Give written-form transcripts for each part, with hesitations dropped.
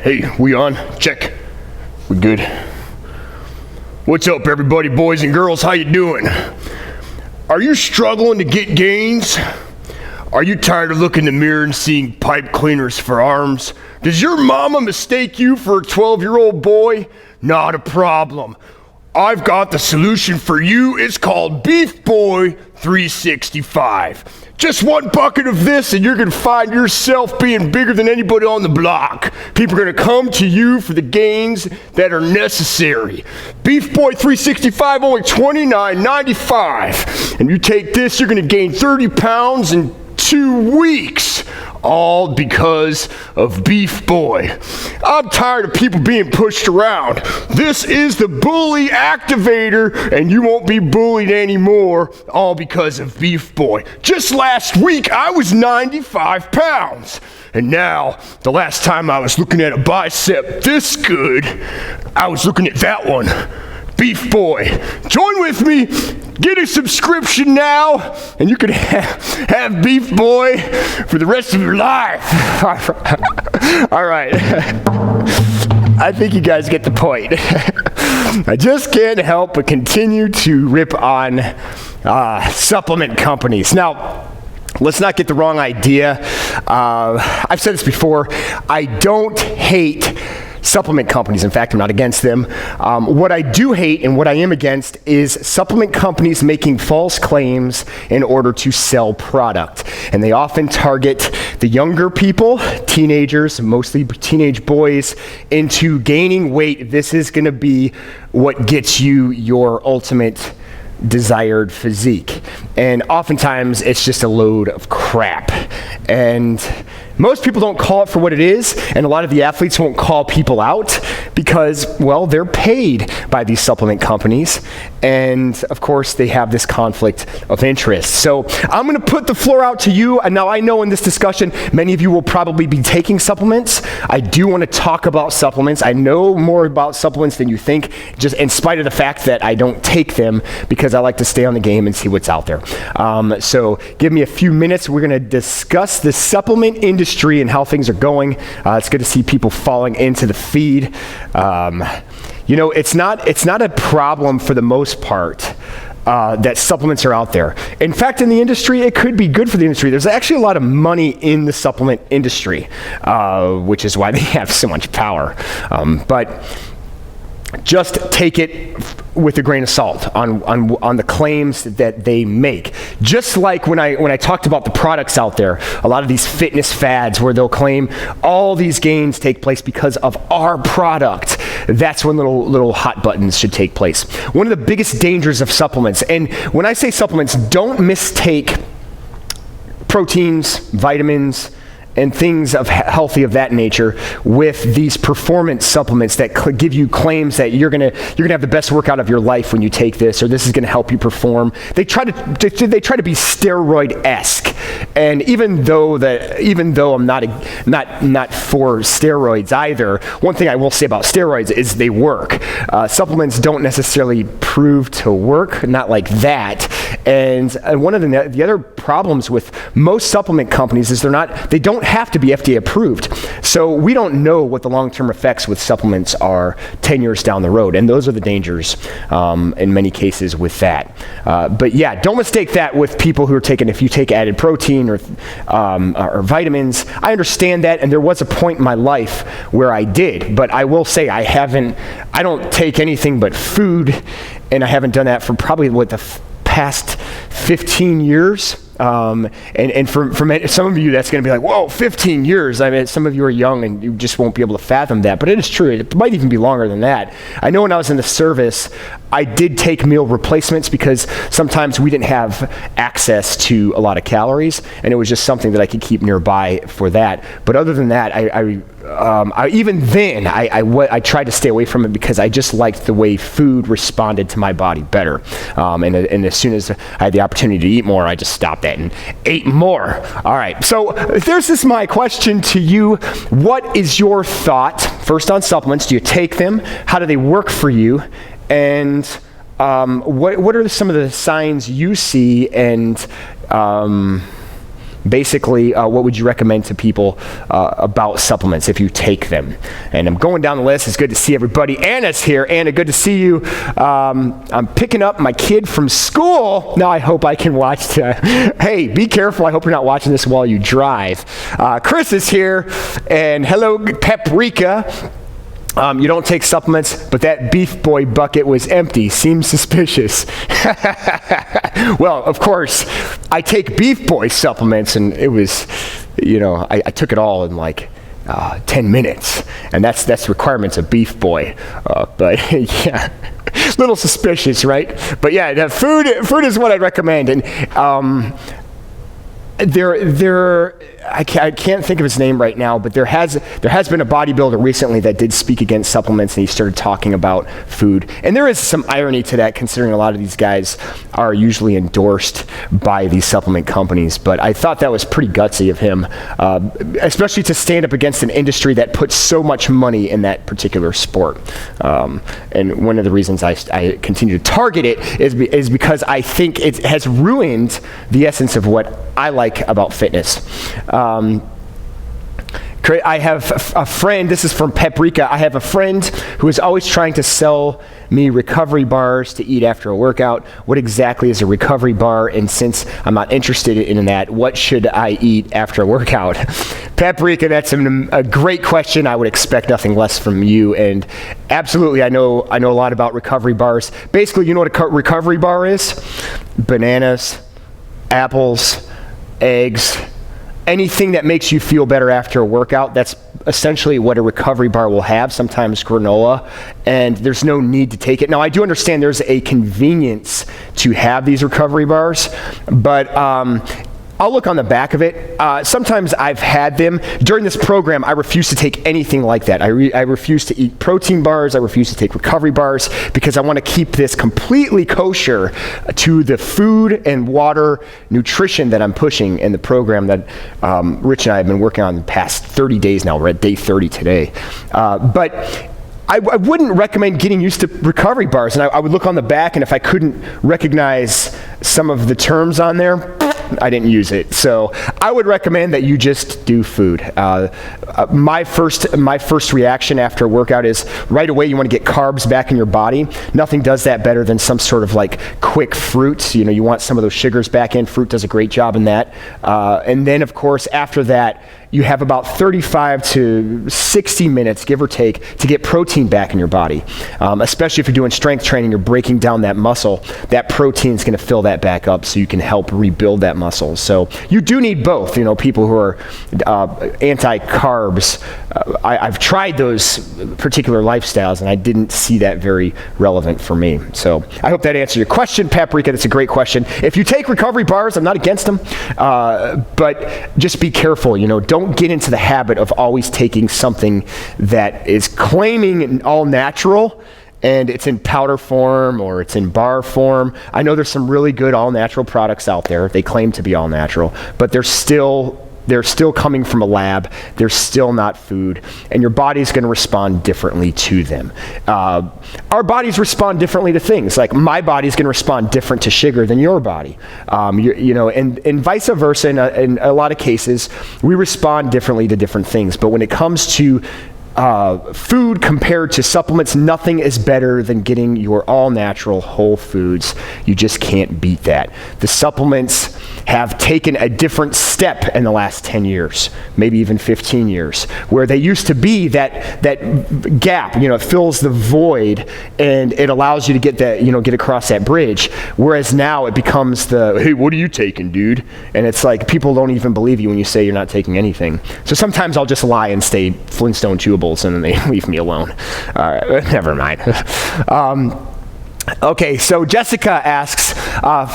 Hey, we on? Check. We good? What's up, everybody, boys and girls? How you doing? Are you struggling to get gains? Are you tired of looking in the mirror and seeing pipe cleaners for arms? Does your mama mistake you for a 12-year-old boy? Not a problem. I've got the solution for you. It's called Beef Boy 365. Just one bucket of this and you're gonna find yourself being bigger than anybody on the block. People are gonna come to you for the gains that are necessary. Beef Boy 365, only $29.95. And you take this, you're gonna gain 30 pounds in 2 weeks. All because of Beef Boy. I'm tired of people being pushed around. This is the bully activator, and you won't be bullied anymore, all because of Beef Boy. Just last week, I was 95 pounds. And now, the last time I was looking at a bicep this good, I was looking at that one. Beef Boy. Join with me. Get a subscription now, and you can have Beef Boy for the rest of your life. All right. I think you guys get the point. I just can't help but continue to rip on supplement companies. Now, let's not get the wrong idea. I've said this before. I don't hate supplement companies. In fact, I'm not against them. What I do hate and what I am against is supplement companies making false claims in order to sell product. And they often target the younger people, teenagers, mostly teenage boys, into gaining weight. This is going to be what gets you your ultimate desired physique. And oftentimes it's just a load of crap. And most people don't call it for what it is, and a lot of the athletes won't call people out because, well, they're paid by these supplement companies, and of course they have this conflict of interest. So I'm going to put the floor out to you, and now I know in this discussion many of you will probably be taking supplements. I do want to talk about supplements. I know more about supplements than you think, just in spite of the fact that I don't take them because I like to stay on the game and see what's out there. So give me a few minutes. We're going to discuss the supplement industry and how things are going. It's good to see people falling into the feed. It's not a problem for the most part that supplements are out there. In fact, in the industry, it could be good for the industry. There's actually a lot of money in the supplement industry, which is why they have so much power. But just take it with a grain of salt on the claims that they make. Just like when I talked about the products out there, a lot of these fitness fads where they'll claim all these gains take place because of our product. That's when little hot buttons should take place. One of the biggest dangers of supplements, and when I say supplements, don't mistake proteins, vitamins, and things healthy of that nature with these performance supplements that give you claims that you're gonna have the best workout of your life when you take this, or this is gonna help you perform. They try to be steroid-esque, and even though I'm not for steroids either, one thing I will say about steroids is they work. Supplements don't necessarily prove to work, not like that. And one of the other problems with most supplement companies is they don't have to be FDA approved. So we don't know what the long-term effects with supplements are 10 years down the road. And those are the dangers in many cases with that. But yeah, don't mistake that with people who are if you take added protein or vitamins. I understand that, and there was a point in my life where I did, but I will say I don't take anything but food, and I haven't done that for probably the past 15 years. And for some of you, that's going to be like, whoa, 15 years. I mean, some of you are young and you just won't be able to fathom that, but it is true. It might even be longer than that. I know when I was in the service, I did take meal replacements because sometimes we didn't have access to a lot of calories, and it was just something that I could keep nearby for that. But other than that, I tried to stay away from it because I just liked the way food responded to my body better. And as soon as I had the opportunity to eat more, I just stopped that and ate more. All right, so this my question to you. What is your thought, first on supplements? Do you take them? How do they work for you? And what are some of the signs you see, and Basically, what would you recommend to people about supplements if you take them? And I'm going down the list. It's good to see everybody. Anna's here. Anna, good to see you. I'm picking up my kid from school. Now I hope I can watch. Hey, be careful. I hope you're not watching this while you drive. Chris is here. And hello, Paprika. You don't take supplements, but that Beef Boy bucket was empty. Seems suspicious. Well, of course, I take Beef Boy supplements, and it was, I took it all in like 10 minutes, and that's requirements of Beef Boy. But yeah, a little suspicious, right? But yeah, the food is what I'd recommend, and I can't think of his name right now, but there has been a bodybuilder recently that did speak against supplements, and he started talking about food. And there is some irony to that, considering a lot of these guys are usually endorsed by these supplement companies. But I thought that was pretty gutsy of him, especially to stand up against an industry that puts so much money in that particular sport. And one of the reasons I continue to target it is because I think it has ruined the essence of what I like about fitness. I have a friend, this is from Paprika, I have a friend who is always trying to sell me recovery bars to eat after a workout. What exactly is a recovery bar? And since I'm not interested in that, what should I eat after a workout? Paprika, that's a great question. I would expect nothing less from you. And absolutely, I know a lot about recovery bars. Basically, you know what a recovery bar is? Bananas, apples, eggs, anything that makes you feel better after a workout. That's essentially what a recovery bar will have, sometimes granola, and there's no need to take it. Now, I do understand there's a convenience to have these recovery bars, but I'll look on the back of it. Sometimes I've had them. During this program, I refuse to take anything like that. I refuse to eat protein bars. I refuse to take recovery bars because I want to keep this completely kosher to the food and water nutrition that I'm pushing in the program that Rich and I have been working on the past 30 days now. We're at day 30 today. But I wouldn't recommend getting used to recovery bars. And I would look on the back, and if I couldn't recognize some of the terms on there, I didn't use it. So I would recommend that you just do food. My first reaction after a workout is right away you want to get carbs back in your body. Nothing does that better than some sort of like quick fruit. You want some of those sugars back in. Fruit does a great job in that. And then of course after that, you have about 35 to 60 minutes, give or take, to get protein back in your body. Especially if you're doing strength training, you're breaking down that muscle. That protein is going to fill that back up so you can help rebuild that muscle. So you do need both. People who are anti-carbs, I've tried those particular lifestyles, and I didn't see that very relevant for me. So I hope that answered your question, Paprika. That's a great question. If you take recovery bars, I'm not against them, but just be careful. Don't get into the habit of always taking something that is claiming all natural and it's in powder form or it's in bar form. I know there's some really good all natural products out there. They claim to be all natural, but they're still coming from a lab. They're still not food, and your body's going to respond differently to them. Our bodies respond differently to things. Like my body's going to respond different to sugar than your body. And vice versa. In a lot of cases, we respond differently to different things. But when it comes to food compared to supplements, nothing is better than getting your all-natural whole foods. You just can't beat that. The supplements have taken a different step in the last 10 years, maybe even 15 years, where they used to be that gap, it fills the void and it allows you to get across that bridge. Whereas now it becomes hey, what are you taking, dude? And it's like people don't even believe you when you say you're not taking anything. So sometimes I'll just lie and say Flintstone chewables, and then they leave me alone. All right, never mind. Okay, so Jessica asks,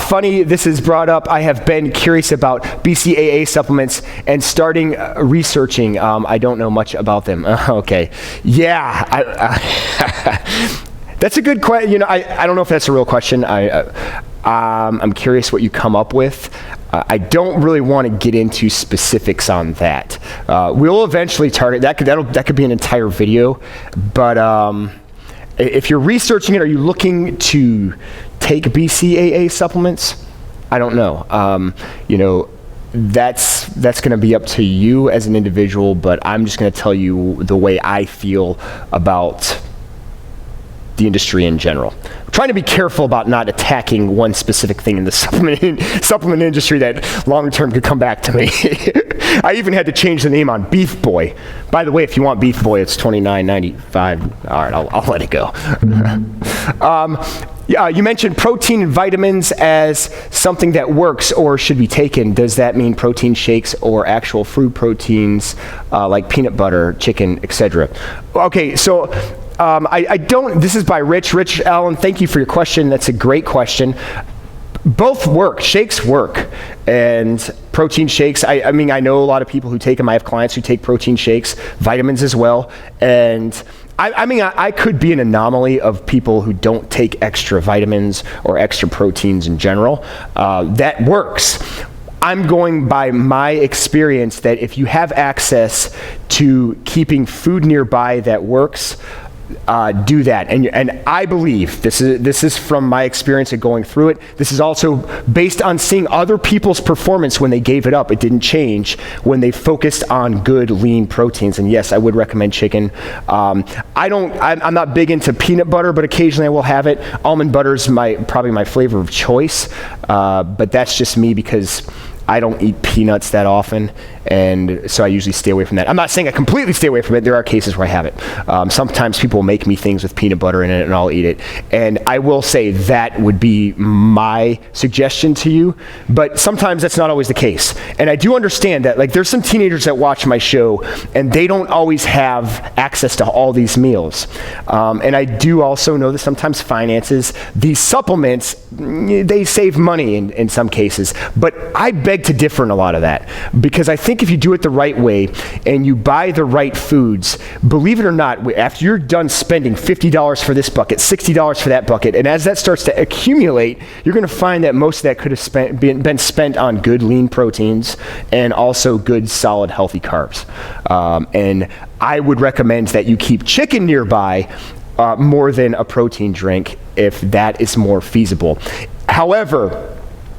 funny this is brought up, I have been curious about BCAA supplements and starting researching. I don't know much about them. Okay, yeah. That's a good question. I don't know if that's a real question. I'm curious what you come up with. I don't really want to get into specifics on that. We'll eventually target that. That could be an entire video, but if you're researching it, are you looking to take BCAA supplements? I don't know. That's that's going to be up to you as an individual, but I'm just going to tell you the way I feel about the industry in general. I'm trying to be careful about not attacking one specific thing in the supplement industry that long term could come back to me. I even had to change the name on Beef Boy. By the way, if you want Beef Boy, it's $29.95. All right, I'll let it go. You mentioned protein and vitamins as something that works or should be taken. Does that mean protein shakes or actual food proteins like peanut butter, chicken, etc.? Okay, so I don't, this is by Rich Allen, thank you for your question. That's a great question. Both work. Shakes work. And protein shakes, I mean, I know a lot of people who take them. I have clients who take protein shakes, vitamins as well. And I could be an anomaly of people who don't take extra vitamins or extra proteins in general. That works. I'm going by my experience that if you have access to keeping food nearby that works, do that. And I believe, this is from my experience of going through it, this is also based on seeing other people's performance when they gave it up. It didn't change when they focused on good lean proteins. And yes, I would recommend chicken. I'm not big into peanut butter, but occasionally I will have it. Almond butter is probably my flavor of choice, but that's just me because I don't eat peanuts that often, and so I usually stay away from that. I'm not saying I completely stay away from it. There are cases where I have it. Sometimes people make me things with peanut butter in it, and I'll eat it. And I will say that would be my suggestion to you, but sometimes that's not always the case. And I do understand that, like, there's some teenagers that watch my show, and they don't always have access to all these meals. And I do also know that sometimes finances, these supplements, they save money in some cases, but I beg to differ in a lot of that, because I think if you do it the right way and you buy the right foods, believe it or not, after you're done spending $50 for this bucket, $60 for that bucket, and as that starts to accumulate, you're going to find that most of that could have been spent on good lean proteins and also good solid healthy carbs. And I would recommend that you keep chicken nearby more than a protein drink if that is more feasible. However,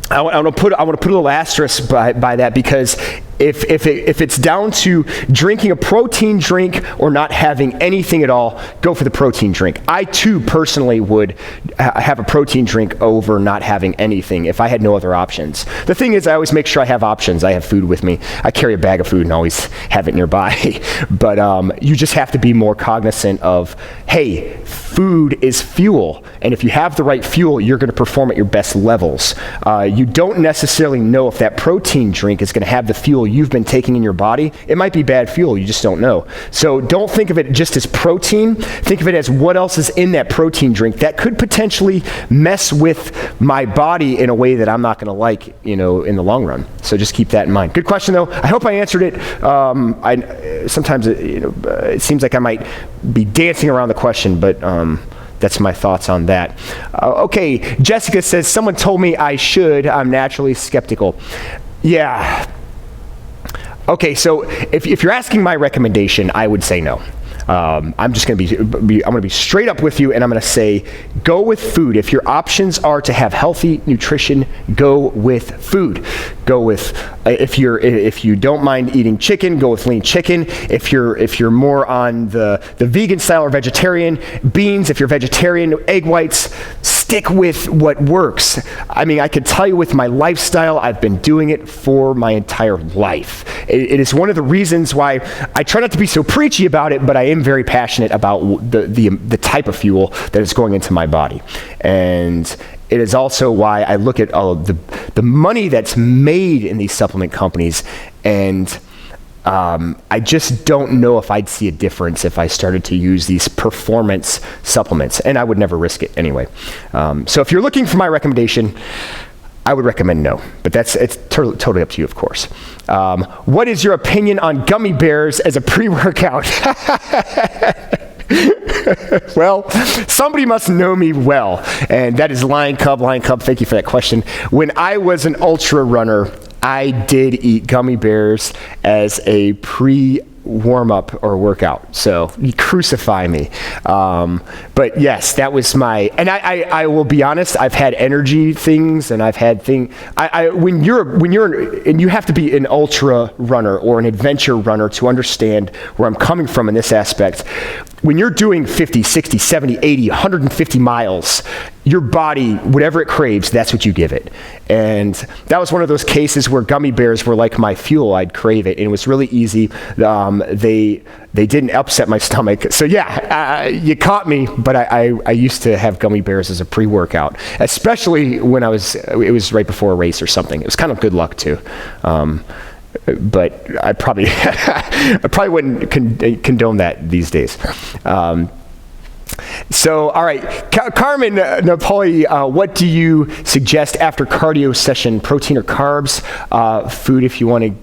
I want to put a little asterisk by that, because if it's down to drinking a protein drink or not having anything at all, go for the protein drink. I too personally would have a protein drink over not having anything if I had no other options. The thing is, I always make sure I have options. I have food with me. I carry a bag of food and always have it nearby. But you just have to be more cognizant of, hey, food is fuel. And if you have the right fuel, you're going to perform at your best levels. You don't necessarily know if that protein drink is going to have the fuel you've been taking in your body. It might be bad fuel, you just don't know. So don't think of it just as protein. Think of it as what else is in that protein drink that could potentially mess with my body in a way that I'm not going to like, in the long run. So just keep that in mind. Good question, though. I hope I answered it. Sometimes it seems like I might be dancing around the question, but that's my thoughts on that. Okay, Jessica says, someone told me I should. I'm naturally skeptical. Yeah. Okay, so if you're asking my recommendation, I would say no. I'm just going to be straight up with you, and I'm going to say, go with food. If your options are to have healthy nutrition, go with food. Go with if you don't mind eating chicken, go with lean chicken. If you're more on the vegan style or vegetarian, beans. If you're vegetarian, egg whites. Stick with what works. I mean, I could tell you with my lifestyle, I've been doing it for my entire life. It is one of the reasons why I try not to be so preachy about it, but I am very passionate about the type of fuel that is going into my body. And it is also why I look at all of the money that's made in these supplement companies, and I just don't know if I'd see a difference if I started to use these performance supplements, and I would never risk it anyway. So if you're looking for my recommendation, I would recommend no, but it's totally up to you, of course. What is your opinion on gummy bears as a pre-workout? Well, somebody must know me well, and that is Lion Cub. Lion Cub, thank you for that question. When I was an ultra runner, I did eat gummy bears as a pre-workout warm up or workout. So you crucify me. But yes, that was and I will be honest, I've had energy things and I've had when you're, and you have to be an ultra runner or an adventure runner to understand where I'm coming from in this aspect. When you're doing 50, 60, 70, 80, 150 miles, your body, whatever it craves, that's what you give it. And that was one of those cases where gummy bears were like my fuel. I'd crave it, and it was really easy. They didn't upset my stomach. So yeah, you caught me, but I used to have gummy bears as a pre-workout, especially when it was right before a race or something. It was kind of good luck too. But I probably wouldn't condone that these days. So, all right, Carmen Napoli, what do you suggest after cardio session? Protein or carbs? Food if you want to,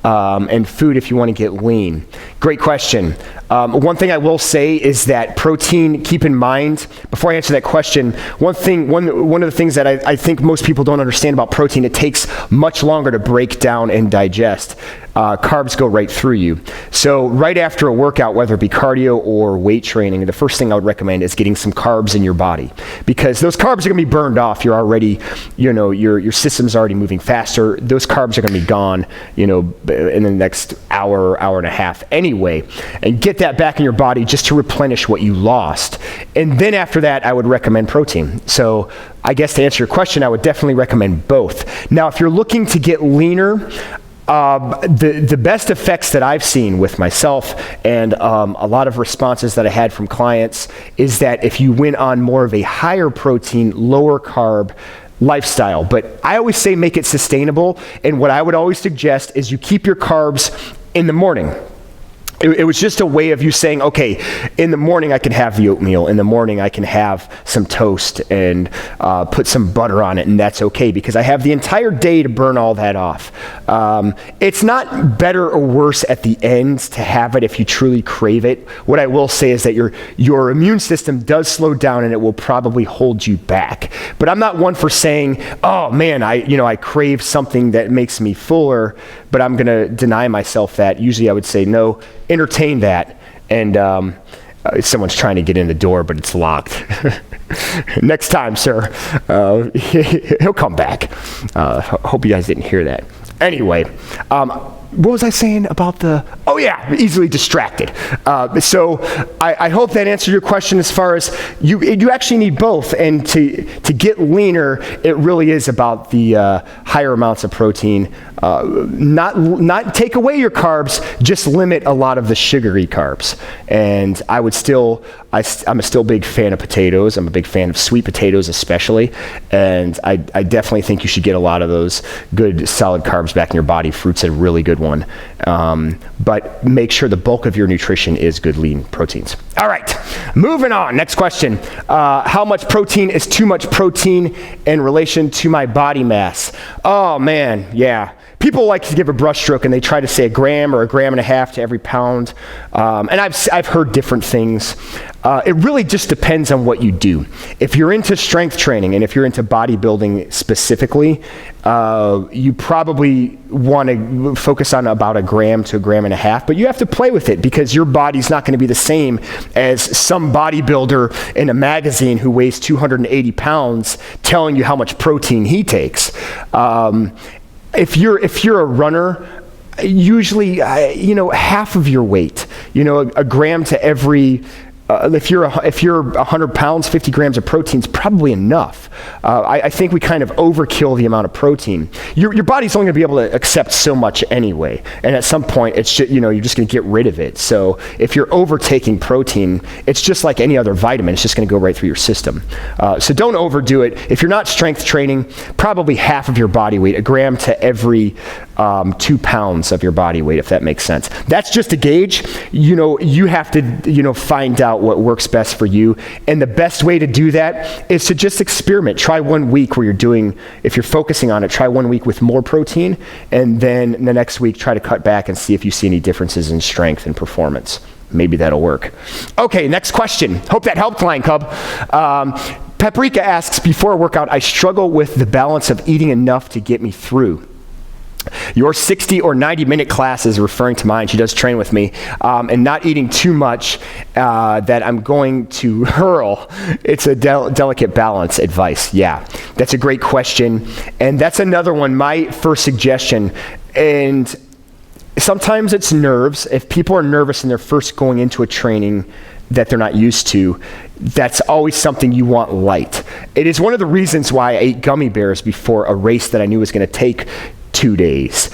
and food if you want to get lean. Great question. One thing I will say is that protein, keep in mind, before I answer that question, one of the things that I think most people don't understand about protein, it takes much longer to break down and digest. Carbs go right through you. So right after a workout, whether it be cardio or weight training, the first thing I would recommend is getting some carbs in your body, because those carbs are going to be burned off. You're already, your system's already moving faster. Those carbs are going to be gone, in the next hour and a half anyway, and get that back in your body just to replenish what you lost. And then after that, I would recommend protein. So I guess to answer your question, I would definitely recommend both. Now, if you're looking to get leaner, the best effects that I've seen with myself and a lot of responses that I had from clients is that if you went on more of a higher protein, lower carb lifestyle, but I always say make it sustainable. And what I would always suggest is you keep your carbs in the morning. It was just a way of you saying, okay, in the morning I can have the oatmeal. In the morning I can have some toast and put some butter on it, and that's okay because I have the entire day to burn all that off. It's not better or worse at the end to have it if you truly crave it. What I will say is that your immune system does slow down and it will probably hold you back. But I'm not one for saying, oh man, I crave something that makes me fuller, but I'm going to deny myself that. Usually I would say, no, entertain that. And someone's trying to get in the door, but it's locked. Next time, sir, he'll come back. Hope you guys didn't hear that. Anyway, what was I saying about oh yeah, easily distracted. So I hope that answered your question as far as you actually need both. And to get leaner, it really is about the higher amounts of protein. Not take away your carbs, just limit a lot of the sugary carbs. And I'm a still big fan of potatoes. I'm a big fan of sweet potatoes especially. And I definitely think you should get a lot of those good solid carbs back in your body. Fruit's a really good one. But make sure the bulk of your nutrition is good lean proteins. All right, moving on. Next question. How much protein is too much protein in relation to my body mass? Oh man, yeah. People like to give a brushstroke and they try to say 1 gram or 1.5 grams to every pound. And I've heard different things. It really just depends on what you do. If you're into strength training and if you're into bodybuilding specifically, you probably want to focus on about 1 gram to 1.5 grams, but you have to play with it because your body's not going to be the same as some bodybuilder in a magazine who weighs 280 pounds telling you how much protein he takes. If you're a runner, usually, half of your weight, 1 gram to every, if you're 100 pounds, 50 grams of protein is probably enough. I think we kind of overkill the amount of protein. Your body's only going to be able to accept so much anyway, and at some point, it's just, you're just going to get rid of it. So if you're overtaking protein, it's just like any other vitamin. It's just going to go right through your system. So don't overdo it. If you're not strength training, probably half of your body weight, 1 gram to every 2 pounds of your body weight, if that makes sense. That's just a gauge. You have to, find out what works best for you. And the best way to do that is to just experiment. Try 1 week where if you're focusing on it, try 1 week with more protein, and then the next week try to cut back and see if you see any differences in strength and performance. Maybe that'll work. Okay, next question. Hope that helped, Lion Cub. Paprika asks, before a workout, I struggle with the balance of eating enough to get me through. Your 60 or 90-minute class is referring to mine. She does train with me. And not eating too much that I'm going to hurl. It's a delicate balance advice. Yeah, that's a great question. And that's another one, my first suggestion. And sometimes it's nerves. If people are nervous and they're first going into a training that they're not used to, that's always something you want light. It is one of the reasons why I ate gummy bears before a race that I knew was going to take 2 days,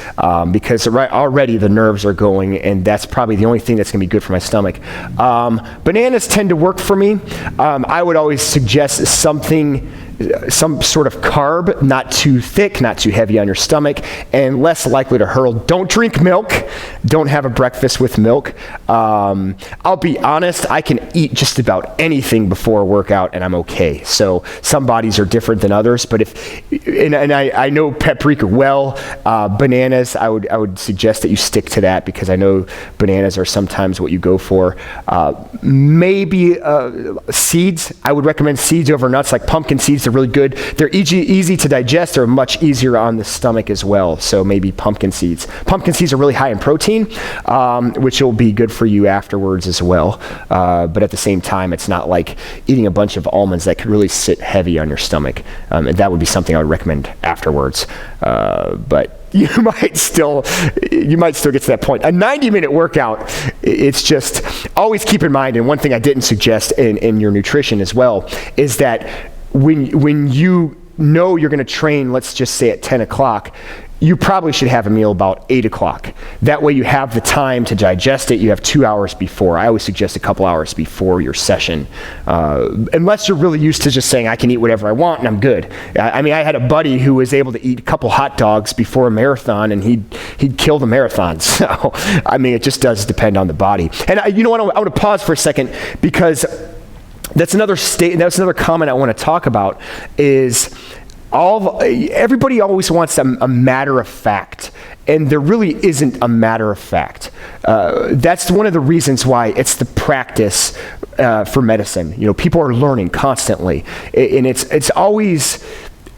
because already the nerves are going, and that's probably the only thing that's going to be good for my stomach. Bananas tend to work for me. I would always suggest some sort of carb, not too thick, not too heavy on your stomach, and less likely to hurl. Don't drink milk. Don't have a breakfast with milk. I'll be honest, I can eat just about anything before a workout and I'm okay. So some bodies are different than others, but I know paprika well. Bananas, I would suggest that you stick to that, because I know bananas are sometimes what you go for. Maybe seeds. I would recommend seeds over nuts, like pumpkin seeds. They're really good. They're easy to digest. They're much easier on the stomach as well. So maybe pumpkin seeds. Pumpkin seeds are really high in protein, which will be good for you afterwards as well. But at the same time, it's not like eating a bunch of almonds that could really sit heavy on your stomach. And that would be something I would recommend afterwards. But you might still get to that point. A 90-minute workout, it's just, always keep in mind, and one thing I didn't suggest in your nutrition as well, is that when you know you're going to train, let's just say at 10 o'clock, you probably should have a meal about 8 o'clock. That way you have the time to digest it. You have 2 hours before. I always suggest a couple hours before your session, unless you're really used to just saying, I can eat whatever I want and I'm good. I mean, I had a buddy who was able to eat a couple hot dogs before a marathon, and he'd kill the marathon. So, I mean, it just does depend on the body. And you know what, I want to pause for a second, because that's another comment I want to talk about, is everybody always wants a matter of fact, and there really isn't a matter of fact. That's one of the reasons why it's the practice for medicine. You know, people are learning constantly, and it's always,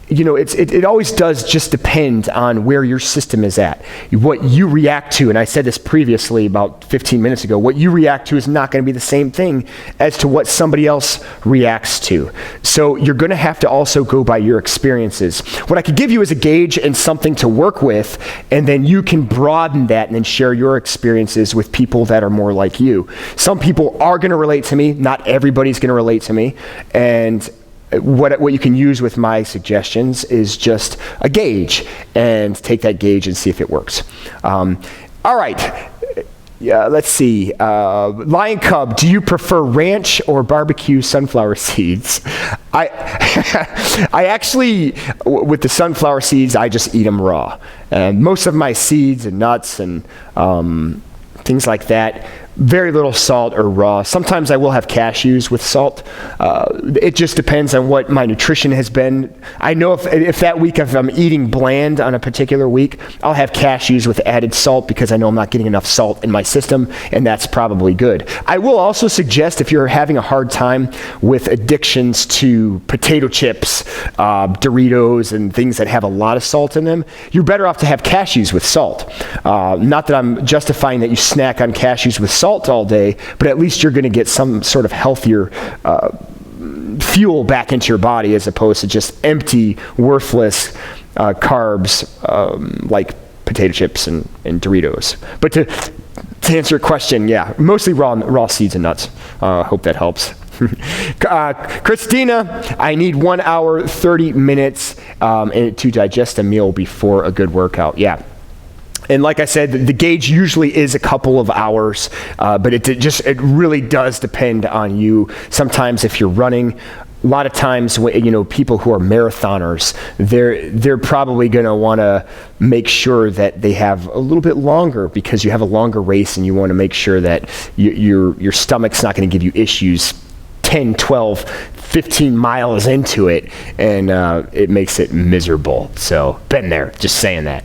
you know, it always does just depend on where your system is at, what you react to. And I said this previously about 15 minutes ago, what you react to is not going to be the same thing as to what somebody else reacts to. So you're going to have to also go by your experiences. What I could give you is a gauge and something to work with, and then you can broaden that and then share your experiences with people that are more like you. Some people are going to relate to me. Not everybody's going to relate to me. And what you can use with my suggestions is just a gauge, and take that gauge and see if it works. All right. Yeah, let's see. Lion Cub, do you prefer ranch or barbecue sunflower seeds? I actually, with the sunflower seeds, I just eat them raw. And most of my seeds and nuts and things like that, very little salt or raw. Sometimes I will have cashews with salt. It just depends on what my nutrition has been. I know if that week, if I'm eating bland on a particular week, I'll have cashews with added salt, because I know I'm not getting enough salt in my system, and that's probably good. I will also suggest, if you're having a hard time with addictions to potato chips, Doritos, and things that have a lot of salt in them, you're better off to have cashews with salt. Not that I'm justifying that you snack on cashews with salt all day, but at least you're going to get some sort of healthier fuel back into your body, as opposed to just empty, worthless carbs like potato chips and Doritos. But to answer your question, yeah, mostly raw seeds and nuts. Hope that helps. Christina, I need 1 hour, 30 minutes to digest a meal before a good workout. Yeah. And like I said, the gauge usually is a couple of hours, but it really does depend on you. Sometimes if you're running, a lot of times, you know, people who are marathoners, they're probably going to want to make sure that they have a little bit longer, because you have a longer race, and you want to make sure that your stomach's not going to give you issues 10, 12, 15 miles into it, and it makes it miserable. So, been there, just saying that.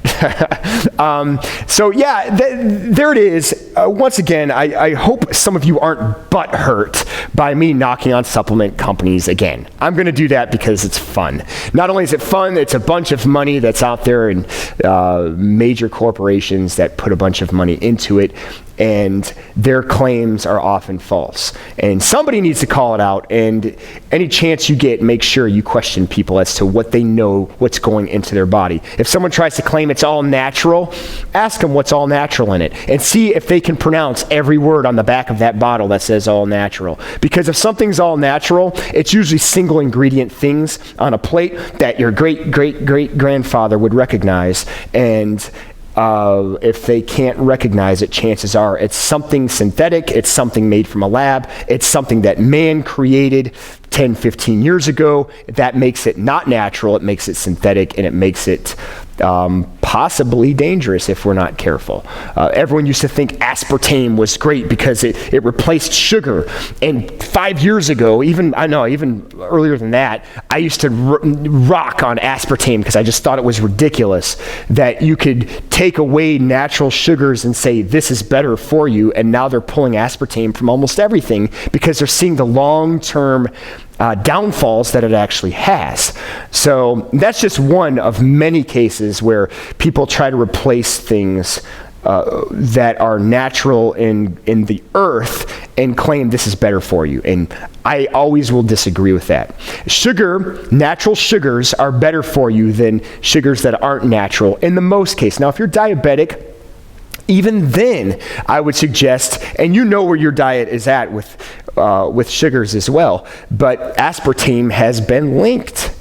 So yeah, there it is. Once again, I hope some of you aren't butthurt by me knocking on supplement companies again. I'm going to do that because it's fun. Not only is it fun, it's a bunch of money that's out there, and major corporations that put a bunch of money into it, and their claims are often false. And somebody needs to call it out, and any chance you get, make sure you question people as to what they know, what's going into their body. If someone tries to claim it's all natural, ask them what's all natural in it, and see if they can pronounce every word on the back of that bottle that says all natural. Because if something's all natural, it's usually single ingredient things on a plate that your great-great-great-grandfather would recognize, and if they can't recognize it, chances are it's something synthetic, it's something made from a lab, it's something that man created 10, 15 years ago. That makes it not natural, it makes it synthetic, and it makes it possibly dangerous if we're not careful. Everyone used to think aspartame was great because it replaced sugar. And 5 years ago, even earlier than that, I used to rock on aspartame because I just thought it was ridiculous that you could take away natural sugars and say this is better for you, and now they're pulling aspartame from almost everything because they're seeing the long-term downfalls that it actually has. So that's just one of many cases where people try to replace things that are natural in the earth and claim this is better for you. And I always will disagree with that. Natural sugars are better for you than sugars that aren't natural in the most case. Now, if you're diabetic, even then, I would suggest, and you know where your diet is at with sugars as well, but aspartame has been linked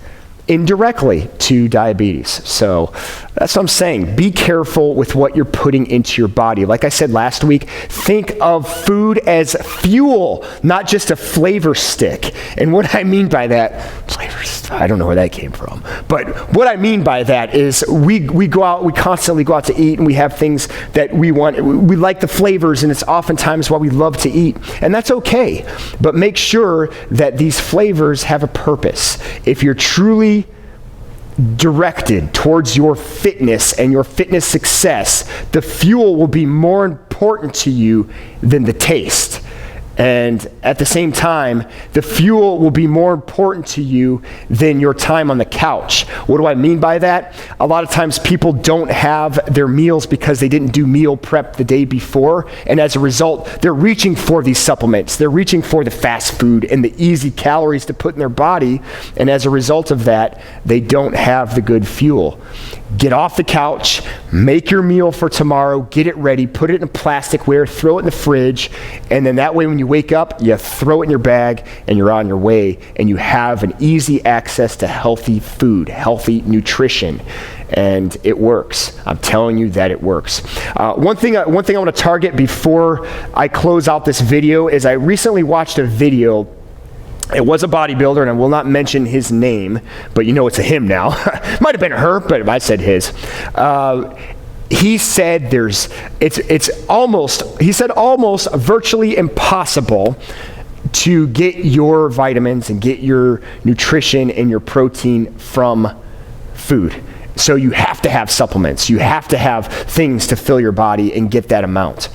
indirectly to diabetes. So that's what I'm saying. Be careful with what you're putting into your body. Like I said last week, think of food as fuel, not just a flavor stick. And what I mean by that, I don't know where that came from, but what I mean by that is we constantly go out to eat, and we have things that we want. We like the flavors, and it's oftentimes why we love to eat. And that's okay. But make sure that these flavors have a purpose. If you're truly directed towards your fitness and your fitness success, the fuel will be more important to you than the taste. And at the same time, the fuel will be more important to you than your time on the couch. What do I mean by that? A lot of times people don't have their meals because they didn't do meal prep the day before. And as a result, they're reaching for these supplements. They're reaching for the fast food and the easy calories to put in their body. And as a result of that, they don't have the good fuel. Get off the couch, make your meal for tomorrow, get it ready, put it in a plasticware, throw it in the fridge, and then that way when you wake up, you throw it in your bag and you're on your way, and you have an easy access to healthy food, healthy nutrition, and it works. I'm telling you that it works. One thing I want to target before I close out this video is I recently watched a video. It was a bodybuilder, and I will not mention his name, but you know it's a him now. Might have been her, but I said his. He said almost virtually impossible to get your vitamins and get your nutrition and your protein from food. So you have to have supplements. You have to have things to fill your body and get that amount.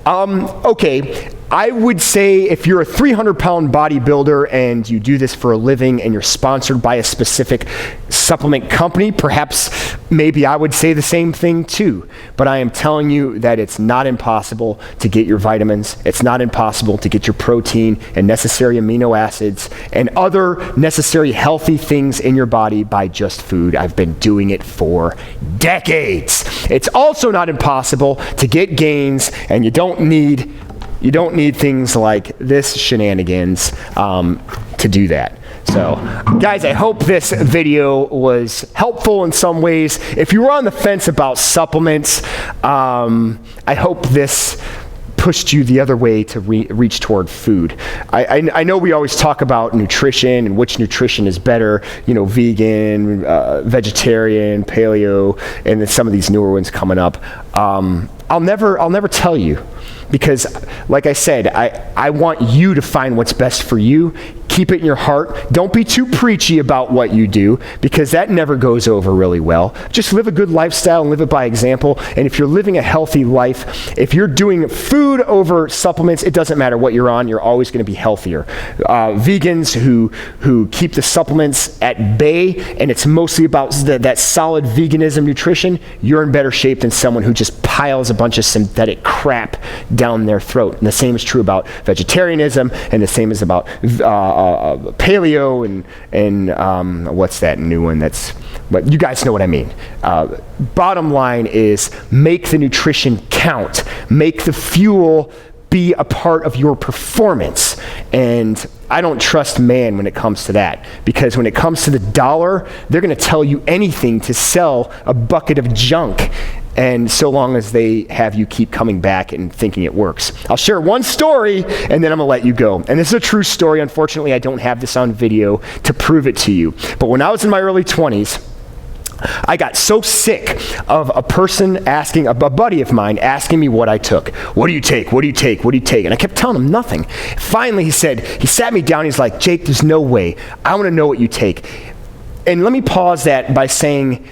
Okay, I would say if you're a 300-pound bodybuilder and you do this for a living and you're sponsored by a specific supplement company, perhaps maybe I would say the same thing too. But I am telling you that it's not impossible to get your vitamins. It's not impossible to get your protein and necessary amino acids and other necessary healthy things in your body by just food. I've been doing it for decades. It's also not impossible to get gains, and you don't need things like this shenanigans to do that. So, guys, I hope this video was helpful in some ways. If you were on the fence about supplements, I hope this pushed you the other way to reach toward food. I know we always talk about nutrition and which nutrition is better, vegan, vegetarian, paleo, and then some of these newer ones coming up. I'll never tell you Because, like I said, I want you to find what's best for you. Keep it in your heart. Don't be too preachy about what you do, because that never goes over really well. Just live a good lifestyle and live it by example. And if you're living a healthy life, if you're doing food over supplements, it doesn't matter what you're on, you're always going to be healthier. Vegans who keep the supplements at bay, and it's mostly about that solid veganism nutrition, you're in better shape than someone who just piles a bunch of synthetic crap down their throat. And the same is true about vegetarianism, and the same is about paleo and what's that new one but you guys know what I mean. Bottom line is, make the nutrition count. Make the fuel be a part of your performance. And I don't trust man when it comes to that, because when it comes to the dollar, they're going to tell you anything to sell a bucket of junk. And so long as they have you keep coming back and thinking it works. I'll share one story, and then I'm gonna let you go. And this is a true story. Unfortunately, I don't have this on video to prove it to you. But when I was in my early 20s, I got so sick of a person asking, a buddy of mine asking me what I took. What do you take? What do you take? What do you take? And I kept telling him nothing. Finally, he sat me down, he's like, Jake, there's no way. I wanna know what you take. And let me pause that by saying,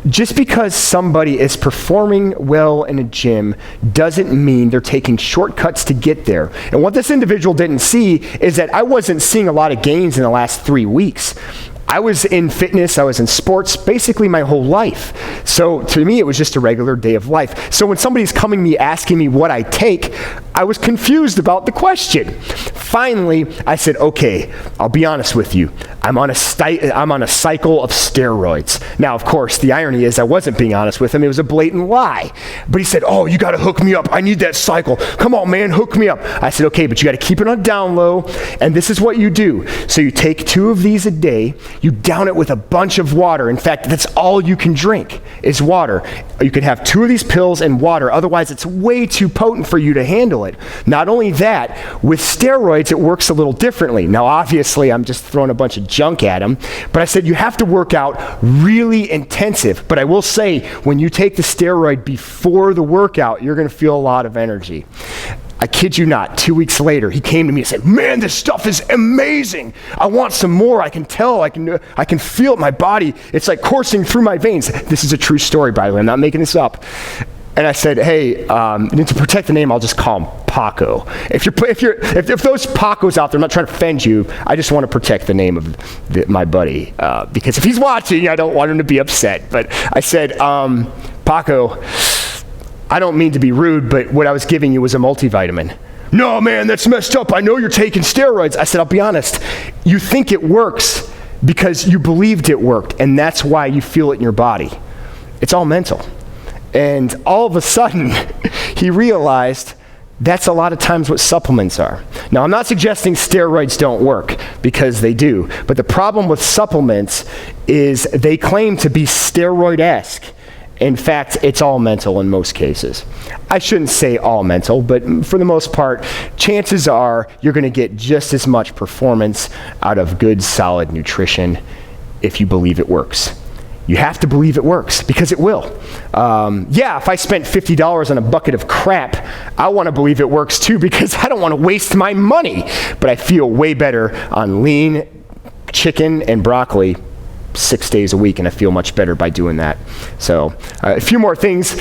just because somebody is performing well in a gym doesn't mean they're taking shortcuts to get there. And what this individual didn't see is that I wasn't seeing a lot of gains in the last 3 weeks. I was in fitness, I was in sports basically my whole life. So to me, it was just a regular day of life. So when somebody's coming to me asking me what I take, I was confused about the question. Finally, I said, okay, I'll be honest with you. I'm on a cycle of steroids. Now, of course, the irony is I wasn't being honest with him. It was a blatant lie. But he said, oh, you got to hook me up. I need that cycle. Come on, man, hook me up. I said, okay, but you got to keep it on down low. And this is what you do. So you take 2 of these a day. You down it with a bunch of water. In fact, that's all you can drink is water. You can have 2 of these pills and water. Otherwise, it's way too potent for you to handle it. Not only that, with steroids, it works a little differently. Now, obviously, I'm just throwing a bunch of junk at him, but I said you have to work out really intensive. But I will say, when you take the steroid before the workout, you're going to feel a lot of energy. I kid you not, 2 weeks later, he came to me and said, man, this stuff is amazing. I want some more. I can tell, I can feel it in my body. It's like coursing through my veins. This is a true story, by the way. I'm not making this up. And I said, hey, to protect the name, I'll just call him Paco. If those Pacos out there, I'm not trying to offend you, I just want to protect the name of my buddy. Because if he's watching, I don't want him to be upset. But I said, Paco, I don't mean to be rude, but what I was giving you was a multivitamin. No, man, that's messed up. I know you're taking steroids. I said, I'll be honest. You think it works because you believed it worked, and that's why you feel it in your body. It's all mental. And all of a sudden, he realized that's a lot of times what supplements are. Now, I'm not suggesting steroids don't work, because they do. But the problem with supplements is they claim to be steroid-esque. In fact, it's all mental in most cases. I shouldn't say all mental, but for the most part, chances are you're going to get just as much performance out of good, solid nutrition if you believe it works. You have to believe it works, because it will. If I spent $50 on a bucket of crap, I want to believe it works too, because I don't want to waste my money. But I feel way better on lean chicken and broccoli 6 days a week, and I feel much better by doing that. So a few more things.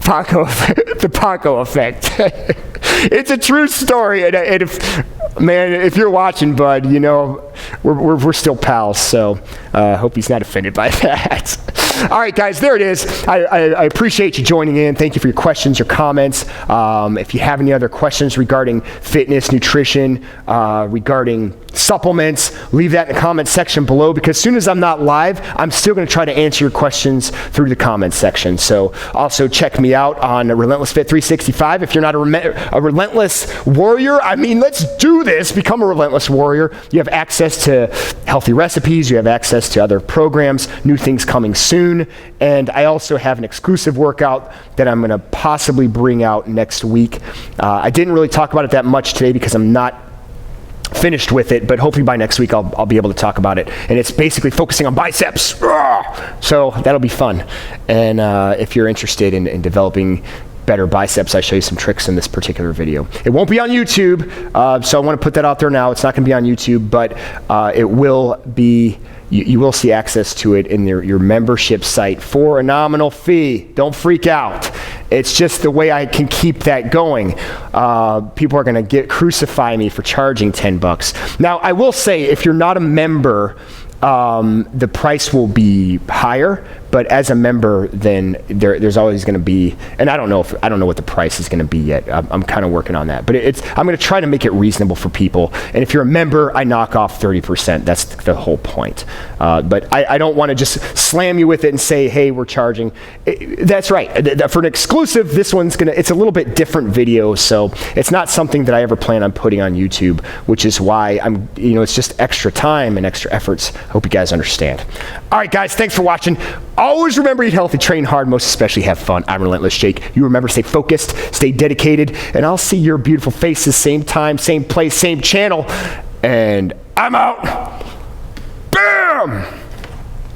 Paco, the Paco effect. It's a true story, and if you're watching, bud, you know we're still pals. So hope he's not offended by that. All right, guys, there it is. I appreciate you joining in. Thank you for your questions, your comments. If you have any other questions regarding fitness, nutrition, regarding supplements, leave that in the comment section below, because as soon as I'm not live, I'm still going to try to answer your questions through the comment section. So also check me out on Relentless Fit 365. If you're not a Relentless warrior, I mean, let's do this. Become a Relentless warrior. You have access to healthy recipes. You have access to other programs, new things coming soon. And I also have an exclusive workout that I'm going to possibly bring out next week. I didn't really talk about it that much today because I'm not finished with it, but hopefully by next week I'll be able to talk about it. And it's basically focusing on biceps. So that'll be fun. And if you're interested in developing better biceps. I show you some tricks in this particular video. It won't be on YouTube, so I want to put that out there now. It's not going to be on YouTube, but it will be. You will see access to it in your membership site for a nominal fee. Don't freak out. It's just the way I can keep that going. People are going to crucify me for charging $10. Now, I will say, if you're not a member, the price will be higher, but as a member, then there's always going to be, and I don't know what the price is going to be yet. I'm kind of working on that, but I'm going to try to make it reasonable for people. And if you're a member, I knock off 30%. That's the whole point. But I don't want to just slam you with it and say, hey, we're charging. That's right. For an exclusive, this one's it's a little bit different video, so it's not something that I ever plan on putting on YouTube, which is why it's just extra time and extra efforts. I hope you guys understand. All right, guys, thanks for watching. Always remember, eat healthy, train hard, most especially have fun. I'm Relentless Jake. You remember, stay focused, stay dedicated, and I'll see your beautiful faces same time, same place, same channel. And I'm out. Bam!